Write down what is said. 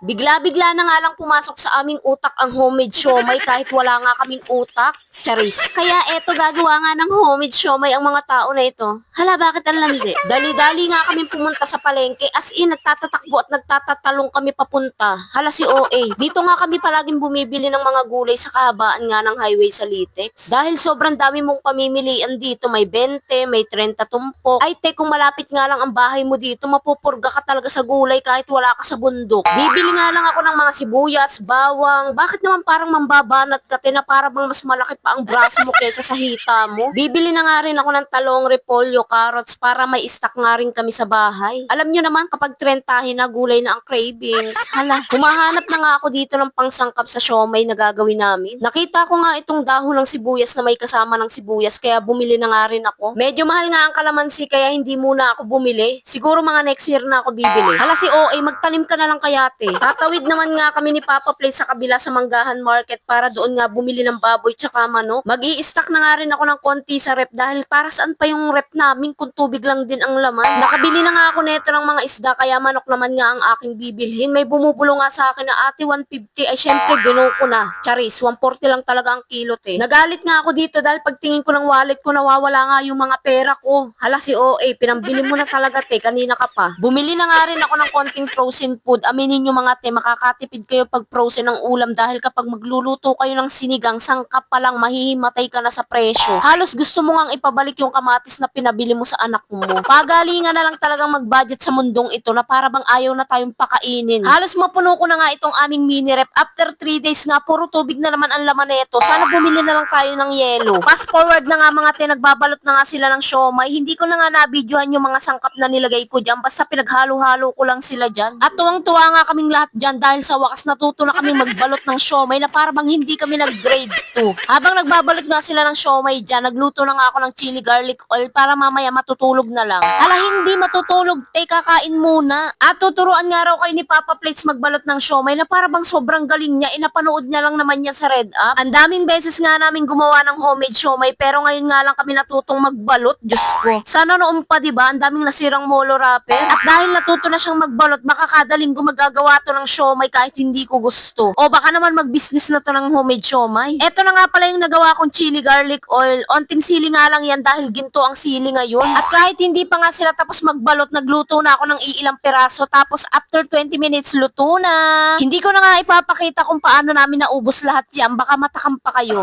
Bigla-bigla na nga lang pumasok sa aming utak ang homemade siomai kahit wala nga kaming utak. Charis. Kaya eto gagawa nga ng homemade siomai ang mga tao na ito. Hala, bakit ang landi? Dali-dali nga kami pumunta sa palengke as in nagtatatakbo at nagtatatalong kami papunta. Hala si OA. Dito nga kami palaging bumibili ng mga gulay sa kahabaan nga ng highway sa Litex. Dahil sobrang dami mong pamimilian dito, may 20, may 30 tumpok. Ay te, kung malapit nga lang ang bahay mo dito, mapupurga ka talaga sa gulay kahit wala ka sa bundok. Bibili nga lang ako ng mga sibuyas, bawang. Bakit naman parang mambabanat ka, te, na para bang mas malaki pa ang braso mo kaysa sa hita mo? Bibili na nga rin ako ng talong, repolyo, carrots para may stock nga rin kami sa bahay. Alam nyo naman kapag trentahin na gulay na ang cravings. Hala, humahanap na nga ako dito ng pangsangkap sa siomai na gagawin namin. Nakita ko nga itong dahon ng sibuyas na may kasama ng sibuyas kaya bumili na nga rin ako. Medyo mahal nga ang kalamansi kaya hindi muna ako bumili. Siguro mga next year na ako bibili. Hala si OA, magtanim ka na lang kayate. Tatawid naman nga kami ni Papa Play sa kabila sa Manggahan Market para doon nga bumili ng baboy tsaka manok. Mag-i-stack na nga rin ako ng konti sa rep dahil para saan pa yung rep namin kung tubig lang din ang laman. Nakabili na nga ako neto ng mga isda kaya manok naman nga ang aking bibilhin. May bumubulo nga sa akin na ate 150 ay syempre ginaw ko na. Charis, 140 lang talaga ang kilo te. Nagalit nga ako dito dahil pagtingin ko ng wallet ko nawawala nga yung mga pera ko. Hala si OA, pinambili mo na talaga te, kanina ka pa. Bumili na nga rin ako ng konting frozen food. Aminin nyo mga te, makakatipid kayo pag frozen ng ulam dahil kapag magluluto kayo ng sinigang, sangkap pa lang mahihimatay ka na sa presyo. Halos gusto mo ngang ipabalik yung kamatis na pinabili mo sa anak mo. Pagalingan na lang talagang mag-budget sa mundong ito na para bang ayaw na tayong pakainin. Halos mapuno ko na nga itong aming mini rep. After 3 days nga, puro tubig na naman ang laman nito. Sana bumili na lang tayo ng yelo. Fast forward na nga mga te, nagbabalot na nga sila ng siomai. Hindi ko na nga nabidyohan yung mga sangkap na nilagay ko dyan. Basta pinaghalo-halo ko lang sila dyan. At tuwang-tuwa nga kaming lahat dyan dahil sa wakas natuto na kaming magbalot ng siomai na para bang hindi kami nag-grade 2. Habang nagbabalot nga sila ng siomai dyan, nagluto na nga ako ng chili garlic oil para mamaya matutulog na lang. Ala, hindi matutulog, te, kakain muna. At tuturuan nga raw kayo ni Papa Plates magbalot ng siomai na para bang sobrang galing niya. Inapanood niya lang naman yan sa Red App. Ang daming beses nga namin gumawa ng homemade siomai pero ngayon nga lang kami natutong magbalot. Diyos ko. Sana noon pa, diba? Ang daming nasirang molo wrapper. At dahil natuto na siyang magbalot, baka kada linggo magagawa to ng siomai kahit hindi ko gusto. O baka naman mag-business na to ng homemade siomai. Eto na nga pala yung nagawa kong chili garlic oil. Onting sili nga lang yan dahil ginto ang sili ngayon. At kahit hindi pa nga sila tapos magbalot, nagluto na ako ng iilang piraso. Tapos after 20 minutes, luto na. Hindi ko na nga ipapakita kung paano namin naubos lahat yan. Baka matakam pa kayo.